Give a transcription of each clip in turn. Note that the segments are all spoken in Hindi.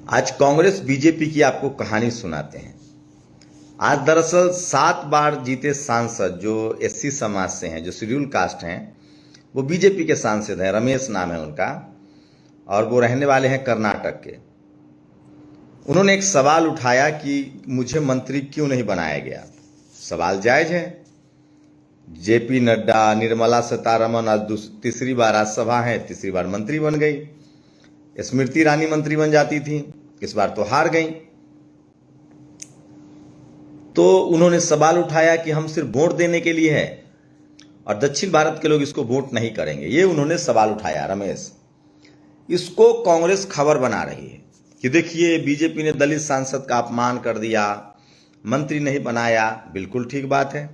आज कांग्रेस बीजेपी की आपको कहानी सुनाते हैं। आज दरअसल 7 बार जीते सांसद जो एससी समाज से हैं, जो शेड्यूल कास्ट हैं, वो बीजेपी के सांसद हैं। रमेश नाम है उनका और वो रहने वाले हैं कर्नाटक के। उन्होंने एक सवाल उठाया कि मुझे मंत्री क्यों नहीं बनाया गया। सवाल जायज है। जेपी नड्डा, निर्मला सीतारमण आज तीसरी बार राज्यसभा है, तीसरी बार मंत्री बन गई। स्मृति ईरानी मंत्री बन जाती थी, इस बार तो हार गई। तो उन्होंने सवाल उठाया कि हम सिर्फ वोट देने के लिए है और दक्षिण भारत के लोग इसको वोट नहीं करेंगे। ये उन्होंने सवाल उठाया रमेश। इसको कांग्रेस खबर बना रही है कि देखिए बीजेपी ने दलित सांसद का अपमान कर दिया, मंत्री नहीं बनाया। बिल्कुल ठीक बात है,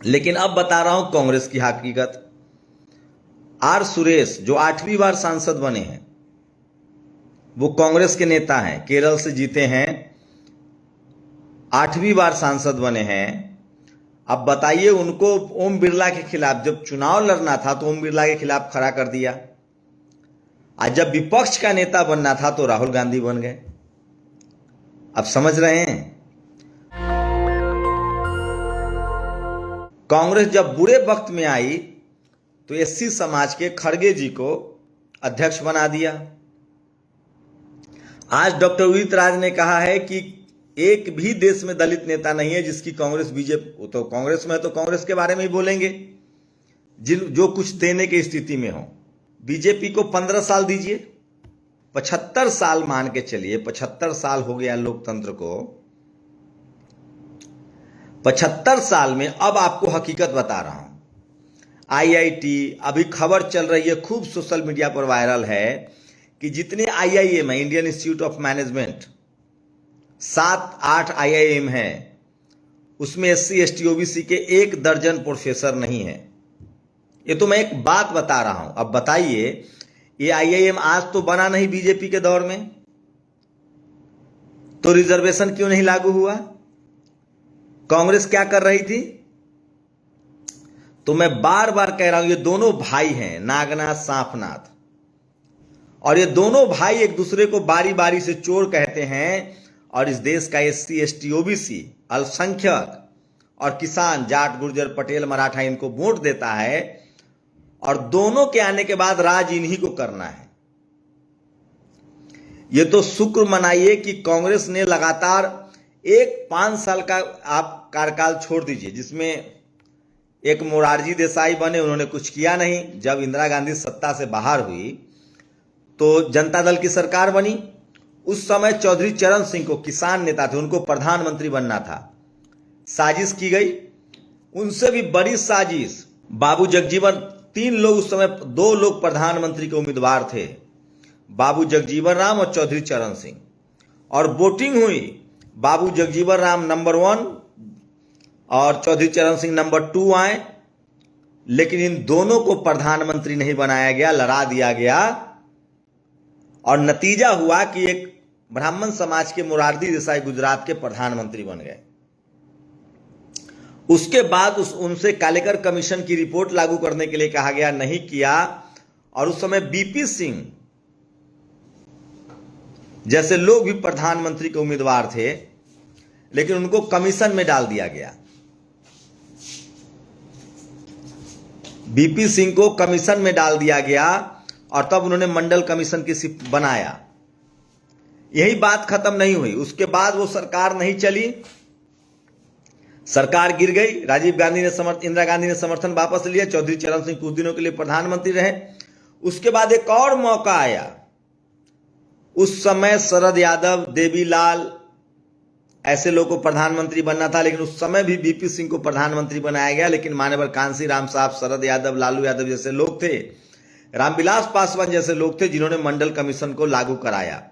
लेकिन अब बता रहा हूं कांग्रेस की हकीकत। आर सुरेश जो 8वीं बार सांसद बने हैं, वो कांग्रेस के नेता हैं, केरल से जीते हैं, 8वीं बार सांसद बने हैं। अब बताइए, उनको ओम बिरला के खिलाफ जब चुनाव लड़ना था तो ओम बिरला के खिलाफ खड़ा कर दिया। आज जब विपक्ष का नेता बनना था तो राहुल गांधी बन गए। अब समझ रहे हैं? कांग्रेस जब बुरे वक्त में आई तो एससी समाज के खड़गे जी को अध्यक्ष बना दिया। आज डॉक्टर उदित राज ने कहा है कि एक भी देश में दलित नेता नहीं है जिसकी कांग्रेस बीजेपी, तो कांग्रेस में तो कांग्रेस के बारे में ही बोलेंगे जो कुछ देने की स्थिति में हो। बीजेपी को 15 साल दीजिए, 75 साल मान के चलिए, 75 साल हो गया लोकतंत्र को। 75 साल में अब आपको हकीकत बता रहा हूं। आईआईटी, अभी खबर चल रही है, खूब सोशल मीडिया पर वायरल है कि जितने आईआईएम है, Indian institute of management, 7-8 IIM है, उसमें एससी एसटी ओबीसी के 1 दर्जन प्रोफेसर नहीं है। ये तो मैं एक बात बता रहा हूं। अब बताइए, ये आईआईएम आज तो बना नहीं बीजेपी के दौर में, तो रिजर्वेशन क्यों नहीं लागू हुआ? कांग्रेस क्या कर रही थी? तो मैं बार बार कह रहा हूं, ये दोनों भाई हैं, नागनाथ सांपनाथ, और ये दोनों भाई एक दूसरे को बारी बारी से चोर कहते हैं। और इस देश का एससी एसटी ओबीसी, अल्पसंख्यक और किसान, जाट गुर्जर पटेल मराठा, इनको वोट देता है और दोनों के आने के बाद राज इन्हीं को करना है। ये तो शुक्र मनाइए कि कांग्रेस ने लगातार 5 साल का आप कार्यकाल छोड़ दीजिए, जिसमें एक मोरारजी देसाई बने, उन्होंने कुछ किया नहीं। जब इंदिरा गांधी सत्ता से बाहर हुई तो जनता दल की सरकार बनी। उस समय चौधरी चरण सिंह को, किसान नेता थे, उनको प्रधानमंत्री बनना था। साजिश की गई, उनसे भी बड़ी साजिश। बाबू जगजीवन, 3 लोग उस समय, 2 लोग प्रधानमंत्री के उम्मीदवार थे, बाबू जगजीवन राम और चौधरी चरण सिंह, और वोटिंग हुई। बाबू जगजीवन राम नंबर 1 और चौधरी चरण सिंह नंबर 2 आए, लेकिन इन दोनों को प्रधानमंत्री नहीं बनाया गया, लड़ा दिया गया। और नतीजा हुआ कि एक ब्राह्मण समाज के मोरारजी देसाई गुजरात के प्रधानमंत्री बन गए। उसके बाद उनसे कालेकर कमीशन की रिपोर्ट लागू करने के लिए कहा गया, नहीं किया। और उस समय बीपी सिंह जैसे लोग भी प्रधानमंत्री के उम्मीदवार थे, लेकिन उनको कमीशन में डाल दिया गया। बीपी सिंह को कमीशन में डाल दिया गया और तब उन्होंने मंडल कमीशन की बनाया। यही बात खत्म नहीं हुई, उसके बाद वो सरकार नहीं चली, सरकार गिर गई। राजीव गांधी ने इंदिरा गांधी ने समर्थन वापस लिया, चौधरी चरण सिंह कुछ दिनों के लिए प्रधानमंत्री रहे। उसके बाद एक और मौका आया। उस समय शरद यादव, देवीलाल, ऐसे लोगों को प्रधानमंत्री बनना था, लेकिन उस समय भी बीपी सिंह को प्रधानमंत्री बनाया गया। लेकिन मान्यवर कांसी राम साहब, शरद यादव, लालू यादव जैसे लोग थे, रामविलास पासवान जैसे लोग थे, जिन्होंने मंडल कमीशन को लागू कराया।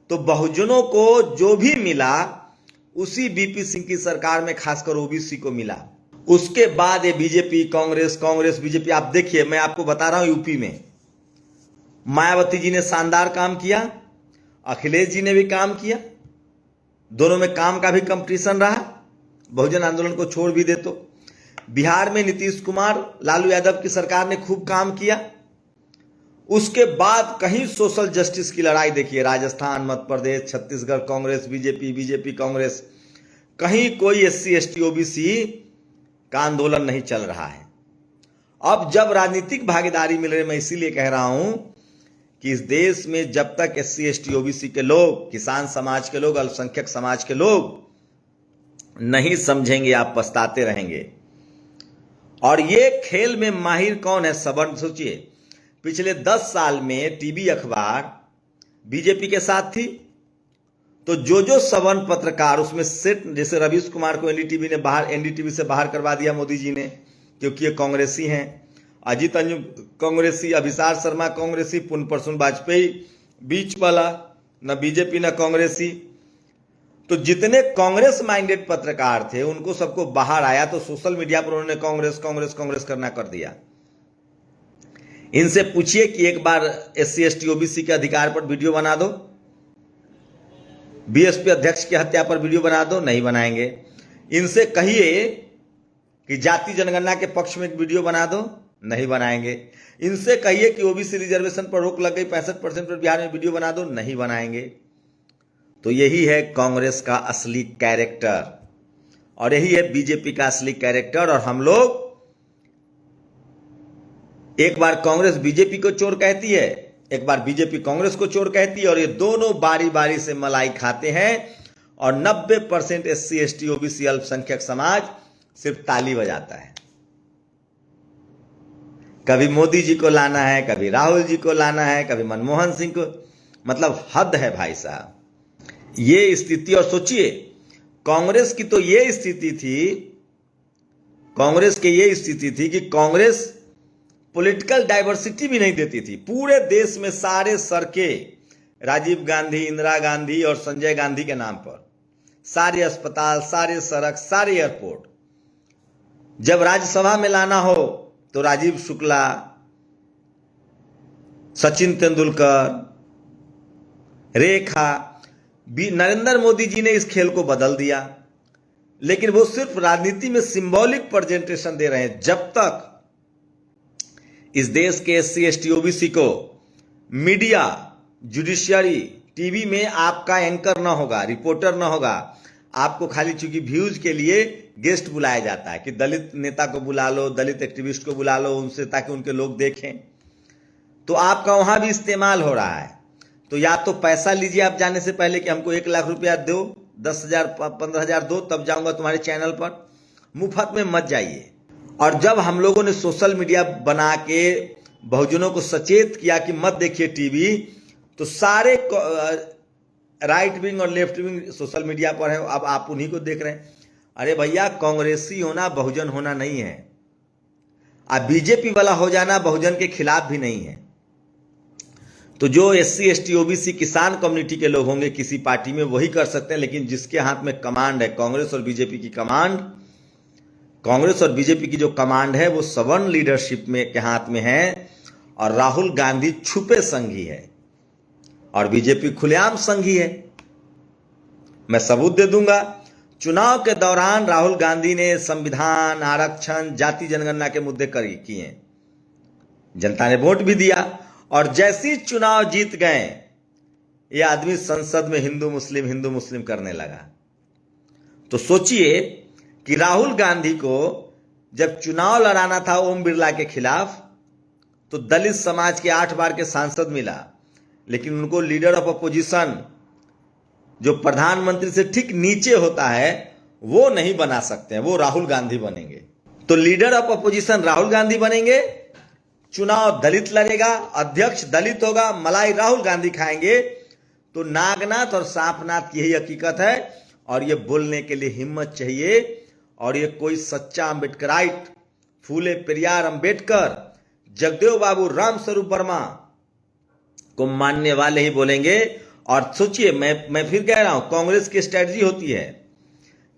तो बहुजनों को जो भी मिला उसी बीपी सिंह की सरकार में खासकर ओबीसी को मिला। उसके बाद ये बीजेपी कांग्रेस बीजेपी, आप देखिए, मैं आपको बता रहा हूं, यूपी में मायावती जी ने शानदार काम किया, अखिलेश जी ने भी काम किया, दोनों में काम का भी कंपटीशन रहा। बहुजन आंदोलन को छोड़ भी दे तो बिहार में नीतीश कुमार, लालू यादव की सरकार ने खूब काम किया। उसके बाद कहीं सोशल जस्टिस की लड़ाई देखिए, राजस्थान, मध्य प्रदेश, छत्तीसगढ़ कांग्रेस, बीजेपी कांग्रेस, कहीं कोई एससी एसटी ओबीसी का आंदोलन नहीं चल रहा है। अब जब राजनीतिक भागीदारी मिल रही, मैं इसीलिए कह रहा हूं कि इस देश में जब तक एससी एसटी ओबीसी के लोग, किसान समाज के लोग, अल्पसंख्यक समाज के लोग नहीं समझेंगे, आप पछताते रहेंगे। और ये खेल में माहिर कौन है? सवर्ण। सोचिए, पिछले 10 साल में टीवी अखबार बीजेपी के साथ थी, तो जो सवर्ण पत्रकार उसमें सेट, जैसे रवीश कुमार को एनडीटीवी से बाहर करवा दिया मोदी जी ने, क्योंकि ये कांग्रेसी हैं। अजीत अंजुम कांग्रेसी, अभिसार शर्मा कांग्रेसी, पुन प्रसून वाजपेयी बीच वाला, न बीजेपी न कांग्रेसी। तो जितने कांग्रेस माइंडेड पत्रकार थे उनको सबको बाहर आया, तो सोशल मीडिया पर उन्होंने कांग्रेस कांग्रेस कांग्रेस करना कर दिया। इनसे पूछिए कि एक बार एससी एसटी ओबीसी के अधिकार पर वीडियो बना दो, बीएसपी अध्यक्ष की हत्या पर वीडियो बना दो, नहीं बनाएंगे। इनसे कहिए कि जाति जनगणना के पक्ष में एक वीडियो बना दो, नहीं बनाएंगे। इनसे कहिए कि ओबीसी रिजर्वेशन पर रोक लग गई 65% पर बिहार में, वीडियो बना दो, नहीं बनाएंगे। तो यही है कांग्रेस का असली कैरेक्टर और यही है बीजेपी का असली कैरेक्टर। और हम लोग, एक बार कांग्रेस बीजेपी को चोर कहती है, एक बार बीजेपी कांग्रेस को चोर कहती है, और ये दोनों बारी बारी से मलाई खाते हैं। और 90% एससी एसटी ओबीसी अल्पसंख्यक समाज सिर्फ ताली बजाता है। कभी मोदी जी को लाना है, कभी राहुल जी को लाना है, कभी मनमोहन सिंह को, मतलब हद है भाई साहब ये स्थिति। और सोचिए, कांग्रेस की तो ये स्थिति थी, कांग्रेस की ये स्थिति थी कि कांग्रेस पॉलिटिकल डाइवर्सिटी भी नहीं देती थी। पूरे देश में सारे सड़कें राजीव गांधी, इंदिरा गांधी और संजय गांधी के नाम पर, सारे अस्पताल, सारे सड़क, सारे एयरपोर्ट। जब राज्यसभा में लाना हो तो राजीव शुक्ला, सचिन तेंदुलकर, रेखा, नरेंद्र मोदी जी ने इस खेल को बदल दिया। लेकिन वो सिर्फ राजनीति में सिंबॉलिक प्रेजेंटेशन दे रहे हैं। जब तक इस देश के एससी एसटी ओबीसी को मीडिया, जुडिशियरी, टीवी में आपका एंकर ना होगा, रिपोर्टर ना होगा, आपको खाली चूंकि व्यूज के लिए गेस्ट बुलाया जाता है कि दलित नेता को बुला लो, दलित एक्टिविस्ट को बुला लो उनसे, ताकि उनके लोग देखें, तो आपका वहां भी इस्तेमाल हो रहा है। तो या तो पैसा लीजिए आप जाने से पहले कि हमको 1 लाख रुपया दो, 10,000 15,000 दो, तब जाऊंगा तुम्हारे चैनल पर। मुफ्त में मत जाइए। और जब हम लोगों ने सोशल मीडिया बना के बहुजनों को सचेत किया कि मत देखिए टीवी, तो सारे राइट विंग और लेफ्ट विंग सोशल मीडिया पर है, अब आप उन्हीं को देख रहे हैं। अरे भैया, कांग्रेसी होना बहुजन होना नहीं है। अब बीजेपी वाला हो जाना बहुजन के खिलाफ भी नहीं है। तो जो एससी एसटी ओबीसी किसान कम्युनिटी के लोग होंगे किसी पार्टी में, वही कर सकते हैं। लेकिन जिसके हाथ में कमांड है, कांग्रेस और बीजेपी की कमांड, कांग्रेस और बीजेपी की जो कमांड है वो सवर्ण लीडरशिप में के हाथ में है। और राहुल गांधी छुपे संघी है और बीजेपी खुलेआम संघी है। मैं सबूत दे दूंगा। चुनाव के दौरान राहुल गांधी ने संविधान, आरक्षण, जाति जनगणना के मुद्दे किए, जनता ने वोट भी दिया। और जैसे ही चुनाव जीत गए, ये आदमी संसद में हिंदू मुस्लिम करने लगा। तो सोचिए कि राहुल गांधी को जब चुनाव लड़ाना था ओम बिरला के खिलाफ, तो दलित समाज के 8 बार के सांसद मिला, लेकिन उनको लीडर ऑफ अपोजिशन, जो प्रधानमंत्री से ठीक नीचे होता है, वो नहीं बना सकते हैं, वो राहुल गांधी बनेंगे। तो leader of opposition Rahul Gandhi बनेंगे, चुनाव दलित लड़ेगा, अध्यक्ष दलित होगा, मलाई राहुल गांधी खाएंगे। तो नागनाथ और सांपनाथ यही हकीकत है। और ये बोलने के लिए हिम्मत चाहिए। और ये कोई सच्चा अम्बेडकराइट, फूले पेरियार अम्बेडकर, जगदेव बाबू, राम स्वरूप वर्मा को मानने वाले ही बोलेंगे। और सोचिए, मैं फिर कह रहा हूं, कांग्रेस की स्ट्रेटजी होती है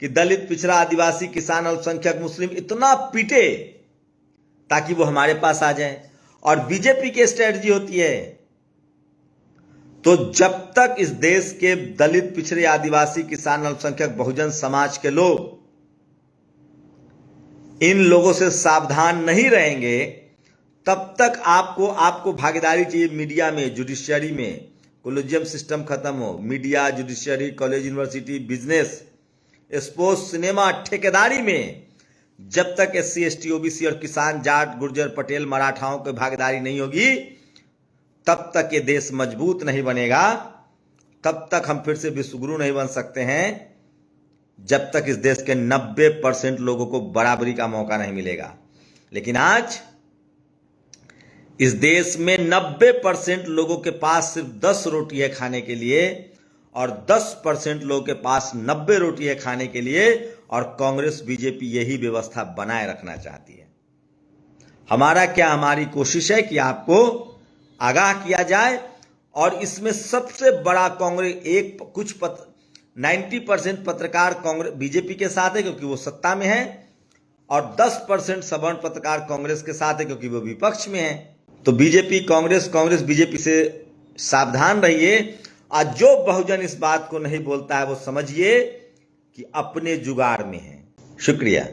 कि दलित, पिछड़ा, आदिवासी, किसान, अल्पसंख्यक, मुस्लिम इतना पीटे ताकि वो हमारे पास आ जाए। और बीजेपी की स्ट्रेटजी होती है, तो जब तक इस देश के दलित, पिछड़े, आदिवासी, किसान, अल्पसंख्यक, बहुजन समाज के लोग इन लोगों से सावधान नहीं रहेंगे, तब तक आपको भागीदारी चाहिए मीडिया में, जुडिशियरी में। कोलिजियम सिस्टम खत्म हो, media, judiciary, college, university, business, sports, cinema, ठेकेदारी में जब तक SC, ST, OBC और किसान, जाट, गुर्जर, पटेल, मराठाओं की भागीदारी नहीं होगी तब तक ये देश मजबूत नहीं बनेगा। तब तक हम फिर से विश्वगुरु नहीं बन सकते हैं जब तक इस देश के 90% लोगों को बराबरी का मौका नहीं मिलेगा। लेकिन आज इस देश में 90% लोगों के पास सिर्फ 10 रोटी है खाने के लिए और 10% लोगों के पास 90 रोटी है खाने के लिए, और कांग्रेस, बीजेपी यही व्यवस्था बनाए रखना चाहती है। हमारी कोशिश है कि आपको आगाह किया जाए, और इसमें सबसे बड़ा कांग्रेस 90% पत्रकार कांग्रेस बीजेपी के साथ है क्योंकि वो सत्ता में है, और 10% सवर्ण पत्रकार कांग्रेस के साथ है क्योंकि वो विपक्ष में है। तो बीजेपी कांग्रेस बीजेपी से सावधान रहिए। आज जो बहुजन इस बात को नहीं बोलता है वो समझिए कि अपने जुगाड़ में है। शुक्रिया।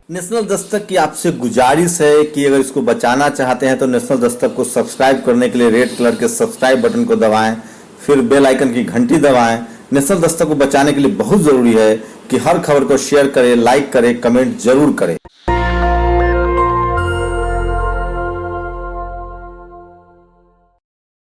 नेशनल दस्तक की आपसे गुजारिश है कि अगर इसको बचाना चाहते हैं तो नेशनल दस्तक को सब्सक्राइब करने के लिए रेड कलर के सब्सक्राइब बटन को दबाएं, फिर बेल आइकन की घंटी दबाएं। नेशनल दस्तक को बचाने के लिए बहुत जरूरी है कि हर खबर को शेयर करें, लाइक करें, कमेंट जरूर करें।